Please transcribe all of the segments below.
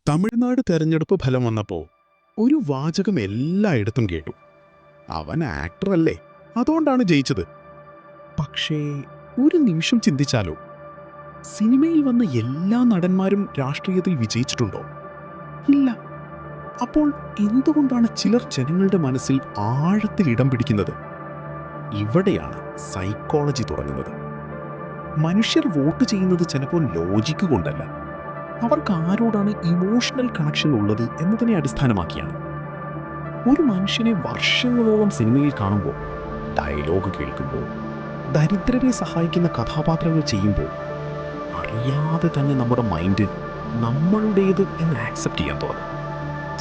തമിഴ്നാട് തെരഞ്ഞെടുപ്പ് ഫലം വന്നപ്പോൾ ഒരു വാചകം എല്ലായിടത്തും കേട്ടു. അവൻ ആക്ടറല്ലേ, അതുകൊണ്ടാണ് ജയിച്ചത്. പക്ഷേ ഒരു നിമിഷം ചിന്തിച്ചാലോ, സിനിമയിൽ വന്ന എല്ലാ നടന്മാരും രാഷ്ട്രീയത്തിൽ വിജയിച്ചിട്ടുണ്ടോ? ഇല്ല. അപ്പോൾ എന്തുകൊണ്ടാണ് ചിലർ ജനങ്ങളുടെ മനസ്സിൽ ആഴത്തിൽ ഇടം പിടിക്കുന്നത്? ഇവിടെയാണ് സൈക്കോളജി തുടങ്ങുന്നത്. മനുഷ്യർ വോട്ട് ചെയ്യുന്നത് ചിലപ്പോൾ ലോജിക്ക് കൊണ്ടല്ല, അവർക്ക് ആരോടാണ് ഇമോഷണൽ കണക്ഷൻ ഉള്ളത് എന്നതിനെ അടിസ്ഥാനമാക്കിയാണ്. ഒരു മനുഷ്യനെ വർഷങ്ങളോളം സിനിമയിൽ കാണുമ്പോൾ, ഡയലോഗ് കേൾക്കുമ്പോൾ, ദരിദ്രരെ സഹായിക്കുന്ന കഥാപാത്രങ്ങൾ ചെയ്യുമ്പോൾ, അറിയാതെ തന്നെ നമ്മുടെ മൈൻഡ് നമ്മളുടേത് എന്ന് ആക്സെപ്റ്റ് ചെയ്യാൻ തുടങ്ങും.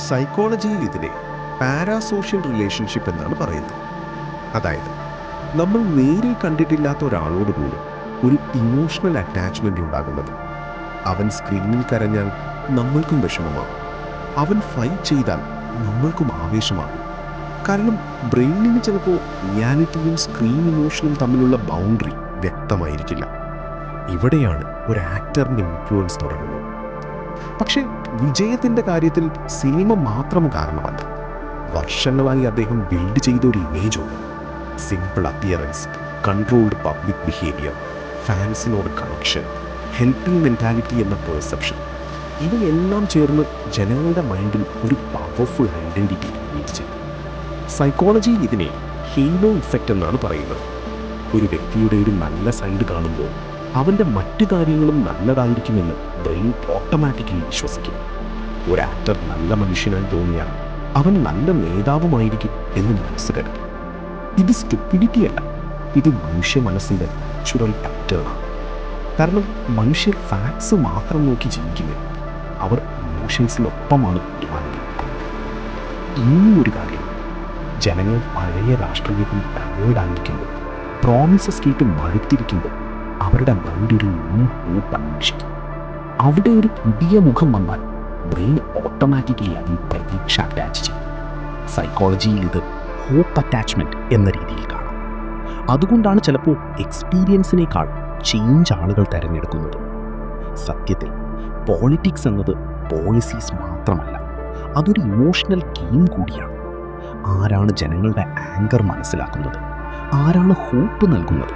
സൈക്കോളജിയിൽ ഇതിനെ പാരാസോഷ്യൽ റിലേഷൻഷിപ്പ് എന്നാണ് പറയുന്നത്. അതായത് നമ്മൾ നേരിൽ കണ്ടിട്ടില്ലാത്ത ഒരാളോട് പോലും ഒരു ഇമോഷണൽ അറ്റാച്ച്മെന്റ് ഉണ്ടാകുന്നത്. അവൻ സ്ക്രീനിൽ കരഞ്ഞാൽ നമ്മൾക്കും വിഷമമാകും, അവൻ ഫൈറ്റ് ചെയ്താൽ നമ്മൾക്കും ആവേശമാകും. കാരണം ബ്രെയിനിന് ചിലപ്പോൾ റിയാലിറ്റിയും സ്ക്രീൻ ഇമോഷനും തമ്മിലുള്ള ബൗണ്ടറി വ്യക്തമായിരിക്കില്ല. ഇവിടെയാണ് ഒരു ആക്ടറിൻ്റെ ഇൻഫ്ലുവൻസ് തുടങ്ങുന്നത്. പക്ഷേ വിജയത്തിൻ്റെ കാര്യത്തിൽ സിനിമ മാത്രം കാരണമല്ല. വർഷങ്ങളായി അദ്ദേഹം ബിൽഡ് ചെയ്ത ഒരു ഇമേജ് ഉണ്ട്. Simple appearance, controlled public behaviour, ഫാൻസിനോട് കണക്ഷൻ, ഹെൽപ്പിംഗ് മെൻറ്റാലിറ്റി എന്ന പെർസെപ്ഷൻ, ഇവയെല്ലാം ചേർന്ന് ജനങ്ങളുടെ മൈൻഡിൽ ഒരു പവർഫുൾ ഐഡൻറ്റിറ്റി ക്രിയേറ്റ് ചെയ്യും. സൈക്കോളജിയിൽ ഇതിനെ ഹേലോ ഇഫക്റ്റ് എന്നാണ് പറയുന്നത്. ഒരു വ്യക്തിയുടെ ഒരു നല്ല സൈഡ് കാണുമ്പോൾ അവൻ്റെ മറ്റു കാര്യങ്ങളും നല്ലതായിരിക്കുമെന്ന് ബ്രെയിൻ ഓട്ടോമാറ്റിക്കലി വിശ്വസിക്കും. ഒരു ആക്ടർ നല്ല മനുഷ്യനായി തോന്നിയാൽ അവൻ നല്ല നേതാവുമായിരിക്കും എന്ന് മനസ്സ് കരുതും. ഇത് സ്റ്റുപ്പിഡിറ്റി അല്ല, ഇത് മനുഷ്യ മനസ്സിൻ്റെ നാച്ചുറൽ പാറ്റേണാണ്. കാരണം മനുഷ്യർ ഫാക്ട്സ് മാത്രം നോക്കി ജീവിക്കുന്നത്, അവർ ഇമോഷൻസിനൊപ്പമാണ് തീരുമാനിക്കുന്നത്. ഇനിയും ഒരു കാര്യം, ജനങ്ങൾ പഴയ രാഷ്ട്രീയത്തിൽ ടയേർഡായിരിക്കുമ്പോൾ, പ്രോമിസസ് കേട്ട് മടുത്തിരിക്കുമ്പോൾ അവരുടെ മൈൻഡ് ഒരു ന്യൂ ഹോപ്പ് അന്വേഷിക്കും. അവിടെ ഒരു പുതിയ മുഖം വന്നാൽ ബ്രെയിൻ ഓട്ടോമാറ്റിക്കലി അതിൽ പ്രതീക്ഷ അറ്റാച്ച് ചെയ്യും. സൈക്കോളജിയിൽ ഇത് ഹോപ്പ് അറ്റാച്ച്മെൻറ്റ് എന്ന രീതിയിൽ കാണാം. അതുകൊണ്ടാണ് ചിലപ്പോൾ എക്സ്പീരിയൻസിനേക്കാൾ ചേഞ്ച് ആളുകൾ തിരഞ്ഞെടുക്കുന്നത്. സത്യത്തിൽ പോളിറ്റിക്സ് എന്നത് പോളിസീസ് മാത്രമല്ല, അതൊരു ഇമോഷണൽ ഗെയിം കൂടിയാണ്. ആരാണ് ജനങ്ങളുടെ ആങ്കർ മനസ്സിലാക്കുന്നത്, ആരാണ് ഹോപ്പ് നൽകുന്നത്,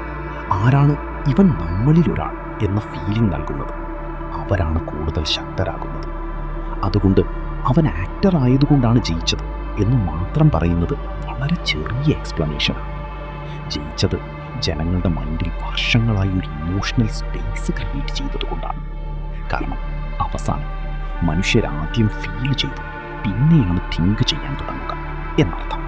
ആരാണ് ഇവൻ നമ്മളിലൊരാൾ എന്ന ഫീലിംഗ് നൽകുന്നത്, അവരാണ് കൂടുതൽ ശക്തരാകുന്നത്. അതുകൊണ്ട് അവൻ ആക്ടർ ആയതുകൊണ്ടാണ് ജയിച്ചത് എന്ന് മാത്രം പറയുന്നത് വളരെ ചെറിയ എക്സ്പ്ലനേഷനാണ്. ജയിച്ചത് ജനങ്ങളുടെ മൈൻഡിൽ വർഷങ്ങളായി ഒരു ഇമോഷണൽ സ്പേസ് ക്രിയേറ്റ് ചെയ്തതുകൊണ്ടാണ്. കാരണം അവസാനം മനുഷ്യരാദ്യം ഫീൽ ചെയ്തു, പിന്നെയാണ് തിങ്ക് ചെയ്യാൻ തുടങ്ങുക എന്നർത്ഥം.